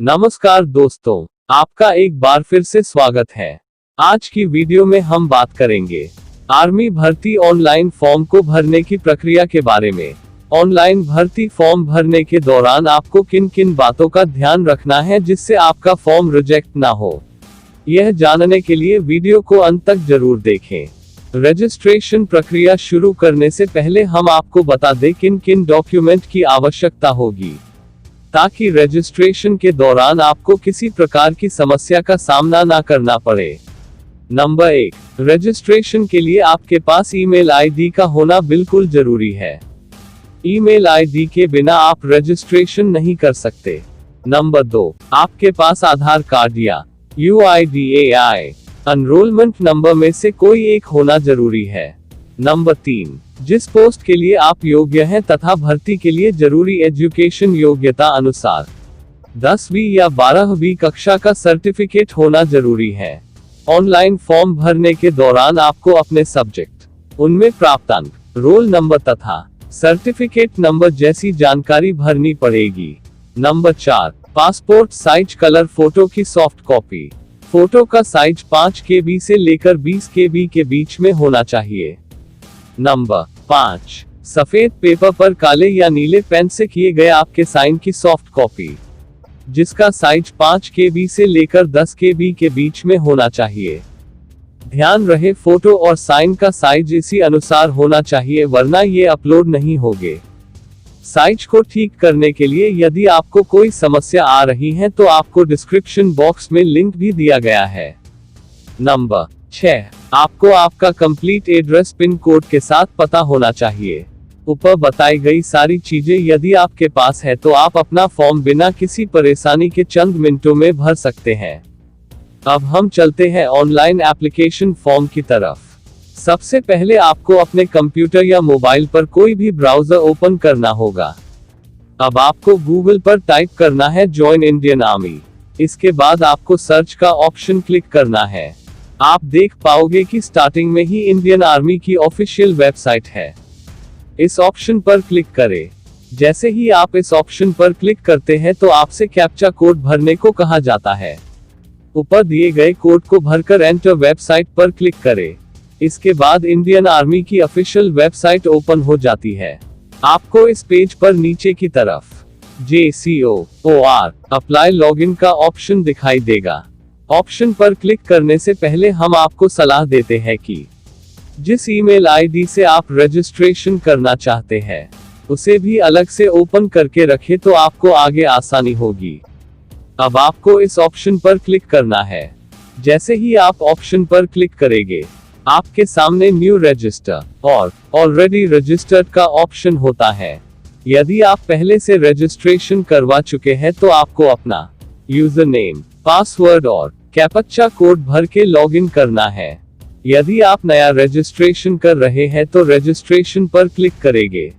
नमस्कार दोस्तों, आपका एक बार फिर से स्वागत है। आज की वीडियो में हम बात करेंगे आर्मी भर्ती ऑनलाइन फॉर्म को भरने की प्रक्रिया के बारे में। ऑनलाइन भर्ती फॉर्म भरने के दौरान आपको किन किन बातों का ध्यान रखना है जिससे आपका फॉर्म रिजेक्ट ना हो। यह जानने के लिए वीडियो को अंत तक जरूर देखें। रजिस्ट्रेशन प्रक्रिया शुरू करने से पहले हम आपको बता दें किन किन डॉक्यूमेंट की आवश्यकता होगी, ताकि रजिस्ट्रेशन के दौरान आपको किसी प्रकार की समस्या का सामना ना करना पड़े। नंबर 1, रजिस्ट्रेशन के लिए आपके पास ईमेल आईडी का होना बिल्कुल जरूरी है। ईमेल आईडी के बिना आप रजिस्ट्रेशन नहीं कर सकते। नंबर 2, आपके पास आधार कार्ड या UIDAI एनरोलमेंट नंबर में से कोई एक होना जरूरी है। नंबर 3, जिस पोस्ट के लिए आप योग्य हैं तथा भर्ती के लिए जरूरी एजुकेशन योग्यता अनुसार 10वीं या 12वीं कक्षा का सर्टिफिकेट होना जरूरी है। ऑनलाइन फॉर्म भरने के दौरान आपको अपने सब्जेक्ट, उनमें प्राप्त अंक, रोल नंबर तथा सर्टिफिकेट नंबर जैसी जानकारी भरनी पड़ेगी। Number 4, passport size colour photo की सॉफ्ट कॉपी। फोटो का साइज 5 KB से लेकर 20 KB के बीच में होना चाहिए। नंबर 5, सफेद पेपर पर काले या नीले पेन से किए गए आपके साइन की सॉफ्ट कॉपी, जिसका साइज 5 KB से लेकर 10 KB के बीच में होना चाहिए। ध्यान रहे फोटो और साइन का साइज इसी अनुसार होना चाहिए, वरना ये अपलोड नहीं होंगे। साइज को ठीक करने के लिए यदि आपको कोई समस्या आ रही है तो आपको डिस्क्रिप्शन बॉक्स में लिंक भी दिया गया है। नंबर 6, आपको आपका कंप्लीट एड्रेस पिन कोड के साथ पता होना चाहिए। ऊपर बताई गई सारी चीजें यदि आपके पास है तो आप अपना फॉर्म बिना किसी परेशानी के चंद मिनटों में भर सकते हैं। अब हम चलते हैं ऑनलाइन एप्लीकेशन फॉर्म की तरफ। सबसे पहले आपको अपने कंप्यूटर या मोबाइल पर कोई भी ब्राउजर ओपन करना होगा। अब आपको गूगल पर टाइप करना है जॉइन इंडियन आर्मी। इसके बाद आपको सर्च का ऑप्शन क्लिक करना है। आप देख पाओगे कि स्टार्टिंग में ही इंडियन आर्मी की ऑफिशियल वेबसाइट है। इस ऑप्शन पर क्लिक करें। जैसे ही आप इस ऑप्शन पर क्लिक करते हैं तो आपसे कैप्चा कोड भरने को कहा जाता है। ऊपर दिए गए कोड को भरकर एंटर वेबसाइट पर क्लिक करें। इसके बाद इंडियन आर्मी की ऑफिशियल वेबसाइट ओपन हो जाती है। आपको इस पेज पर नीचे की तरफ JCOR अप्लाई लॉगिन का ऑप्शन दिखाई देगा। ऑप्शन पर क्लिक करने से पहले हम आपको सलाह देते हैं कि जिस ईमेल आईडी से आप रजिस्ट्रेशन करना चाहते हैं उसे भी अलग से ओपन करके रखें तो आपको आगे आसानी होगी। अब आपको इस ऑप्शन पर क्लिक करना है। जैसे ही आप ऑप्शन पर क्लिक करेंगे आपके सामने न्यू रजिस्टर और ऑलरेडी रजिस्टर्ड का ऑप्शन होता है। यदि आप पहले से रजिस्ट्रेशन करवा चुके हैं तो आपको अपना यूजर नेम, पासवर्ड और कैप्चा कोड भर के लॉगिन करना है। यदि आप नया रजिस्ट्रेशन कर रहे हैं तो रजिस्ट्रेशन पर क्लिक करेंगे।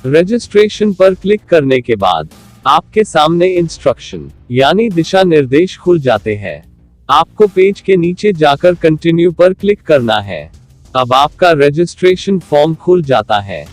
रजिस्ट्रेशन पर क्लिक करने के बाद आपके सामने इंस्ट्रक्शन यानी दिशा निर्देश खुल जाते हैं। आपको पेज के नीचे जाकर कंटिन्यू पर क्लिक करना है। अब आपका रजिस्ट्रेशन फॉर्म खुल जाता है।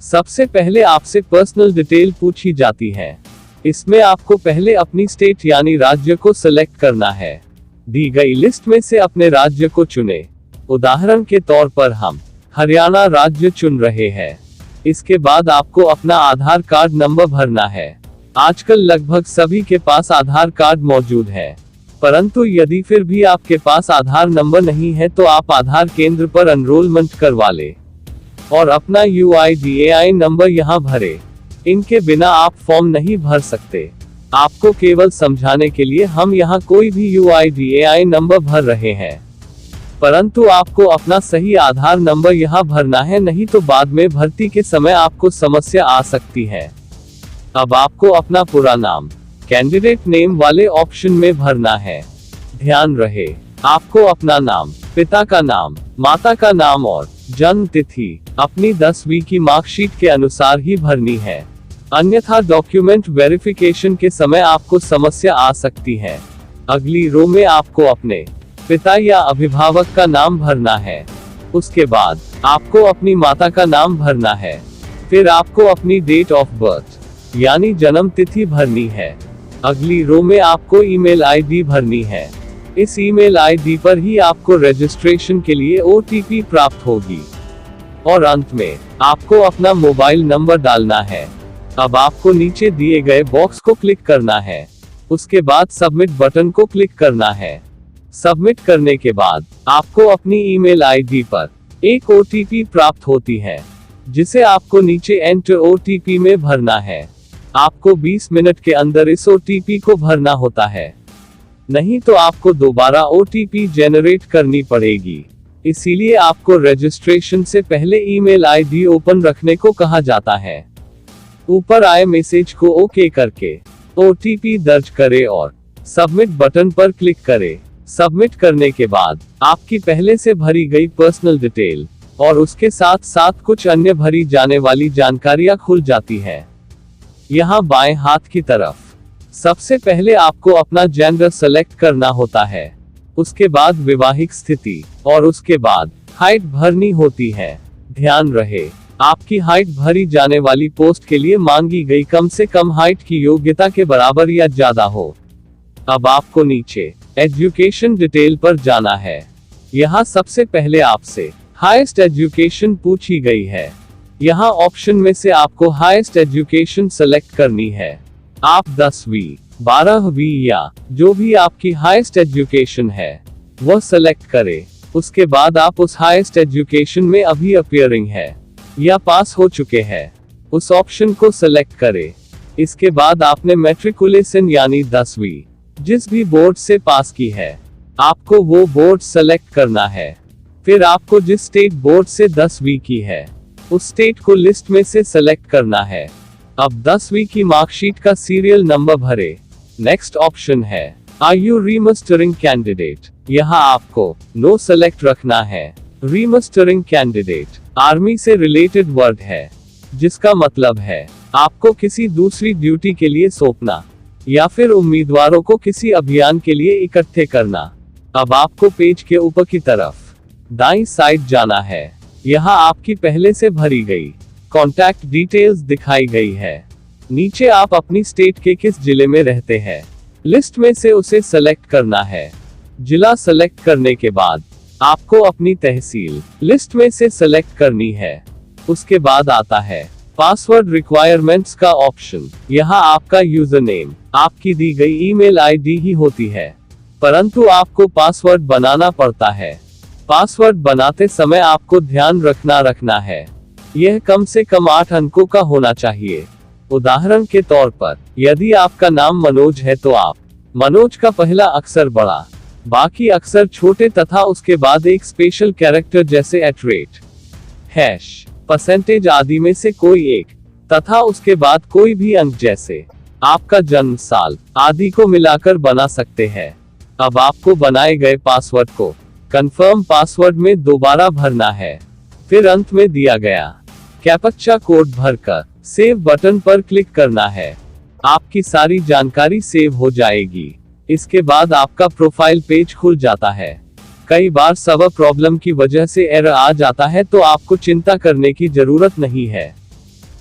सबसे पहले आपसे पर्सनल डिटेल पूछी जाती है। इसमें आपको पहले अपनी स्टेट यानी राज्य को सिलेक्ट करना है। दी गई लिस्ट में से अपने राज्य को चुने। उदाहरण के तौर पर हम हरियाणा राज्य चुन रहे हैं। इसके बाद आपको अपना आधार कार्ड नंबर भरना है। आजकल लगभग सभी के पास आधार कार्ड मौजूद है, परंतु यदि फिर भी आपके पास आधार नंबर नहीं है तो आप आधार केंद्र पर एनरोलमेंट करवा ले और अपना UIDAI नंबर यहाँ भरे। इनके बिना आप फॉर्म नहीं भर सकते। आपको केवल समझाने के लिए हम यहाँ कोई भी UIDAI नंबर भर रहे हैं, परंतु आपको अपना सही आधार नंबर यहाँ भरना है, नहीं तो बाद में भर्ती के समय आपको समस्या आ सकती है। अब आपको अपना पूरा नाम कैंडिडेट नेम वाले ऑप्शन में भरना है। ध्यान रहे आपको अपना नाम, पिता का नाम, माता का नाम और जन्म तिथि अपनी 10वीं की मार्कशीट के अनुसार ही भरनी है, अन्यथा डॉक्यूमेंट वेरिफिकेशन के समय आपको समस्या आ सकती है। अगली रो में आपको अपने पिता या अभिभावक का नाम भरना है। उसके बाद आपको अपनी माता का नाम भरना है। फिर आपको अपनी डेट ऑफ बर्थ यानी जन्म तिथि भरनी है। अगली रो में आपको ईमेल आईडी भरनी है। इस ईमेल आईडी पर ही आपको रजिस्ट्रेशन के लिए OTP प्राप्त होगी। और अंत में आपको अपना मोबाइल नंबर डालना है। अब आपको नीचे दिए गए बॉक्स को क्लिक करना है। उसके बाद सबमिट बटन को क्लिक करना है। सबमिट करने के बाद आपको अपनी ईमेल आईडी पर एक OTP प्राप्त होती है, जिसे आपको नीचे एंटर OTP में भरना है। आपको 20 मिनट के अंदर इस OTP को भरना होता है, नहीं तो आपको दोबारा OTP जनरेट करनी पड़ेगी। इसीलिए आपको रजिस्ट्रेशन से पहले ईमेल आईडी ओपन रखने को कहा जाता है। ऊपर आए मैसेज को ओके करके OTP दर्ज करें और सबमिट बटन पर क्लिक करें। सबमिट करने के बाद आपकी पहले से भरी गई पर्सनल डिटेल और उसके साथ साथ कुछ अन्य भरी जाने वाली जानकारियां खुल जाती है। यहाँ बाएं हाथ की तरफ सबसे पहले आपको अपना जेंडर सेलेक्ट करना होता है, उसके बाद वैवाहिक स्थिति और उसके बाद हाइट भरनी होती है। ध्यान रहे, आपकी हाइट भरी जाने वाली पोस्ट के लिए मांगी गई कम से कम हाइट की योग्यता के बराबर या ज्यादा हो। अब आपको नीचे एजुकेशन डिटेल पर जाना है। यहाँ सबसे पहले आपसे हाईएस्ट एजुकेशन पूछी गई है। यहाँ ऑप्शन में से आपको हाईएस्ट एजुकेशन सेलेक्ट करनी है। आप 10वीं, 12वीं या जो भी आपकी हाईएस्ट एजुकेशन है वह सेलेक्ट करें। उसके बाद आप उस हाईएस्ट एजुकेशन में अभी अपीयरिंग है या पास हो चुके हैं उस ऑप्शन को सेलेक्ट करें। इसके बाद आपने मैट्रिकुलेशन यानी 10वीं जिस भी बोर्ड से पास की है, आपको वो बोर्ड सेलेक्ट करना है। फिर आपको जिस स्टेट बोर्ड से 10वीं की है उस स्टेट को लिस्ट में से सेलेक्ट करना है। अब 10वीं की मार्कशीट का सीरियल नंबर भरे। नेक्स्ट ऑप्शन है आर यू रीमस्टरिंग कैंडिडेट। यहाँ आपको नो सेलेक्ट रखना है। रीमस्टरिंग कैंडिडेट आर्मी से रिलेटेड वर्ड है, जिसका मतलब है आपको किसी दूसरी ड्यूटी के लिए सौंपना या फिर उम्मीदवारों को किसी अभियान के लिए इकट्ठे करना। अब आपको पेज के ऊपर की तरफ दाईं साइड जाना है। यहाँ आपकी पहले से भरी गई कॉन्टैक्ट डिटेल्स दिखाई गई है। नीचे आप अपनी स्टेट के किस जिले में रहते हैं, लिस्ट में से उसे सेलेक्ट करना है। जिला सेलेक्ट करने के बाद आपको अपनी तहसील लिस्ट में से सेलेक्ट करनी है। उसके बाद आता है पासवर्ड रिक्वायरमेंट्स का ऑप्शन। यहाँ आपका यूजर नेम आपकी दी गई ईमेल आईडी ही होती है, परंतु आपको पासवर्ड बनाना पड़ता है। पासवर्ड बनाते समय आपको ध्यान रखना है, यह कम से कम 8 अंकों का होना चाहिए। उदाहरण के तौर पर यदि आपका नाम मनोज है तो आप मनोज का पहला अक्षर बड़ा, बाकी अक्षर छोटे तथा उसके बाद एक स्पेशल कैरेक्टर जैसे @ हैश, परसेंटेज आदि में से कोई एक तथा उसके बाद कोई भी अंक जैसे आपका जन्म साल आदि को मिलाकर बना सकते हैं। अब आपको बनाए गए पासवर्ड को कंफर्म पासवर्ड में दोबारा भरना है। फिर अंत में दिया गया कैप्चा कोड भरकर सेव बटन पर क्लिक करना है। आपकी सारी जानकारी सेव हो जाएगी। इसके बाद आपका प्रोफाइल पेज खुल जाता है। कई बार सर्वर प्रॉब्लम की वजह से एरर आ जाता है, तो आपको चिंता करने की जरूरत नहीं है।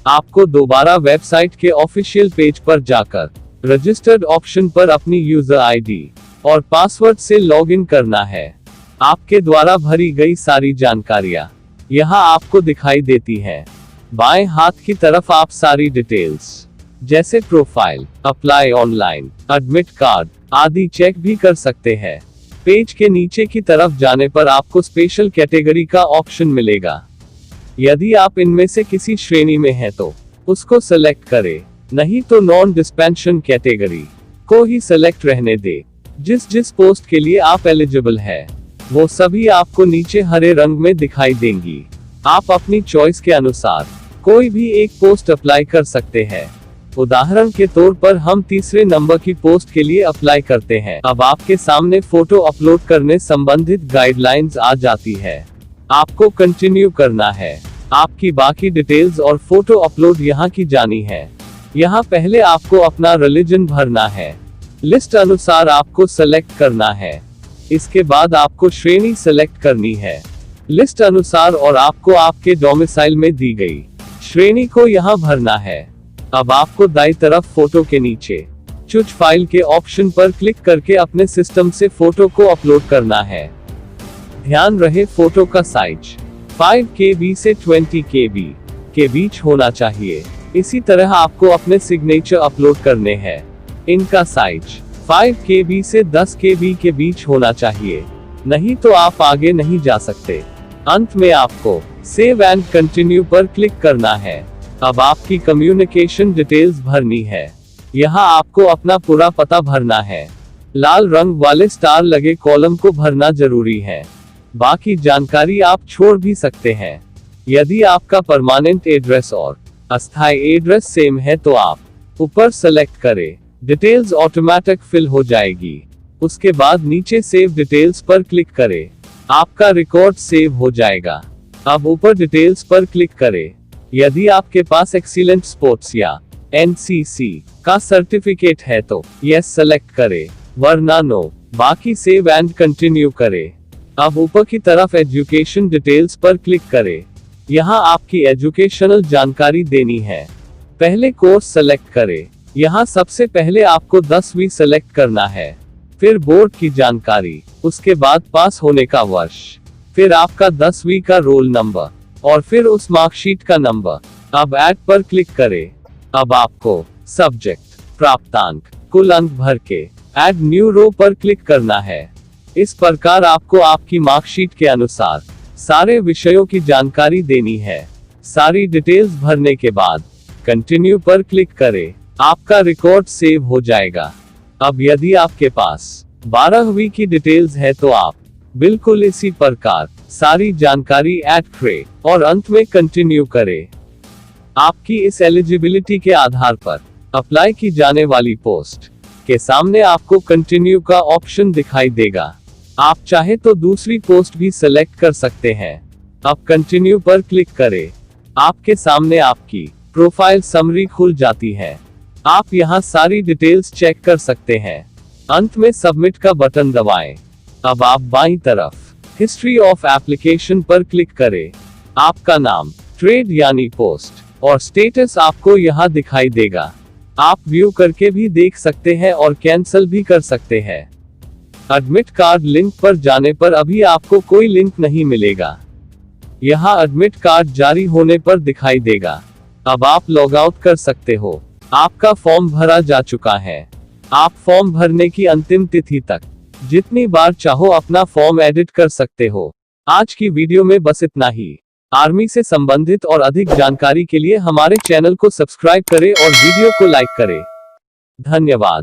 आपको दोबारा वेबसाइट के ऑफिशियल पेज पर जाकर रजिस्टर्ड ऑप्शन पर अपनी यूजर आईडी और पासवर्ड से लॉगिन करना है। आपके द्वारा भरी गई सारी जानकारियां यहां आपको दिखाई देती हैं। बाएं हाथ की तरफ आप सारी डिटेल्स जैसे profile, apply online, admit card आदि चेक भी कर सकते हैं। पेज के नीचे की तरफ जाने पर आपको स्पेशल कैटेगरी का ऑप्शन मिलेगा। यदि आप इनमें से किसी श्रेणी में हैं तो उसको सेलेक्ट करें, नहीं तो नॉन डिस्पेंशन कैटेगरी को ही सेलेक्ट रहने दे। जिस पोस्ट के लिए आप एलिजिबल है वो सभी आपको नीचे हरे रंग में दिखाई देंगी। आप अपनी चॉइस के अनुसार कोई भी एक पोस्ट अप्लाई कर सकते हैं। उदाहरण के तौर पर हम तीसरे नंबर की पोस्ट के लिए अप्लाई करते हैं। अब आपके सामने फोटो अपलोड करने संबंधित गाइडलाइंस आ जाती है। आपको कंटिन्यू करना है। आपकी बाकी डिटेल्स और फोटो अपलोड यहाँ की जानी है। यहाँ पहले आपको अपना रिलीजन भरना है। लिस्ट अनुसार आपको सेलेक्ट करना है। इसके बाद आपको श्रेणी सेलेक्ट करनी है लिस्ट अनुसार और आपको आपके डोमिसाइल में दी गई श्रेणी को यहाँ भरना है। अब आपको दाईं तरफ फोटो के नीचे चूज फाइल के ऑप्शन पर क्लिक करके अपने सिस्टम से फोटो को अपलोड करना है। ध्यान रहे फोटो का साइज 5 KB से 20 KB के बीच होना चाहिए। इसी तरह आपको अपने सिग्नेचर अपलोड करने हैं। इनका साइज 5 KB से 10 KB के बीच होना चाहिए, नहीं तो आप आगे नहीं जा सकते। अंत में आपको सेव एंड कंटिन्यू पर क्लिक करना है। अब आपकी कम्युनिकेशन डिटेल्स भरनी है। यहाँ आपको अपना पूरा पता भरना है। लाल रंग वाले स्टार लगे कॉलम को भरना जरूरी है। बाकी जानकारी आप छोड़ भी सकते हैं। यदि आपका परमानेंट एड्रेस और अस्थायी एड्रेस सेम है तो आप ऊपर सेलेक्ट करें। डिटेल्स ऑटोमेटिक फिल हो जाएगी। उसके बाद नीचे सेव डिटेल्स पर क्लिक करें। आपका रिकॉर्ड सेव हो जाएगा। अब ऊपर डिटेल्स पर क्लिक करें। यदि आपके पास एक्सीलेंट स्पोर्ट्स या NCC का सर्टिफिकेट है तो यस सेलेक्ट करें, वरना नो। बाकी सेव एंड कंटिन्यू करें। अब ऊपर की तरफ एजुकेशन डिटेल्स पर क्लिक करें। यहाँ आपकी एजुकेशनल जानकारी देनी है। पहले कोर्स सेलेक्ट करें। यहाँ सबसे पहले आपको 10वीं सेलेक्ट करना है, फिर बोर्ड की जानकारी, उसके बाद पास होने का वर्ष, फिर आपका 10वीं का रोल नंबर और फिर उस मार्कशीट का नंबर। अब ऐड पर क्लिक करें। अब आपको सब्जेक्ट, प्राप्तांक, कुल अंक भर के ऐड न्यू रो पर क्लिक करना है। इस प्रकार आपको आपकी मार्कशीट के अनुसार सारे विषयों की जानकारी देनी है। सारी डिटेल्स भरने के बाद कंटिन्यू पर क्लिक करें। आपका रिकॉर्ड सेव हो जाएगा। अब यदि आपके पास 12वीं की डिटेल्स है तो आप बिल्कुल इसी प्रकार सारी जानकारी ऐड करें और अंत में कंटिन्यू करें। आपकी इस एलिजिबिलिटी के आधार पर अप्लाई की जाने वाली पोस्ट के सामने आपको कंटिन्यू का ऑप्शन दिखाई देगा। आप चाहे तो दूसरी पोस्ट भी सिलेक्ट कर सकते हैं। अब कंटिन्यू पर क्लिक करें। आपके सामने आपकी प्रोफाइल समरी खुल जाती है। आप यहां सारी डिटेल्स चेक कर सकते हैं। अंत में सबमिट का बटन दबाएं। अब आप बाईं तरफ हिस्ट्री ऑफ एप्लीकेशन पर क्लिक करें। आपका नाम, ट्रेड यानी पोस्ट और स्टेटस आपको यहां दिखाई देगा। आप व्यू करके भी देख सकते हैं और कैंसिल भी कर सकते हैं। एडमिट कार्ड लिंक पर जाने पर अभी आपको कोई लिंक नहीं मिलेगा। यहाँ एडमिट कार्ड जारी होने पर दिखाई देगा। अब आप लॉग आउट कर सकते हो। आपका फॉर्म भरा जा चुका है। आप फॉर्म भरने की अंतिम तिथि तक जितनी बार चाहो अपना फॉर्म एडिट कर सकते हो। आज की वीडियो में बस इतना ही। आर्मी से संबंधित और अधिक जानकारी के लिए हमारे चैनल को सब्सक्राइब करें और वीडियो को लाइक करें। धन्यवाद।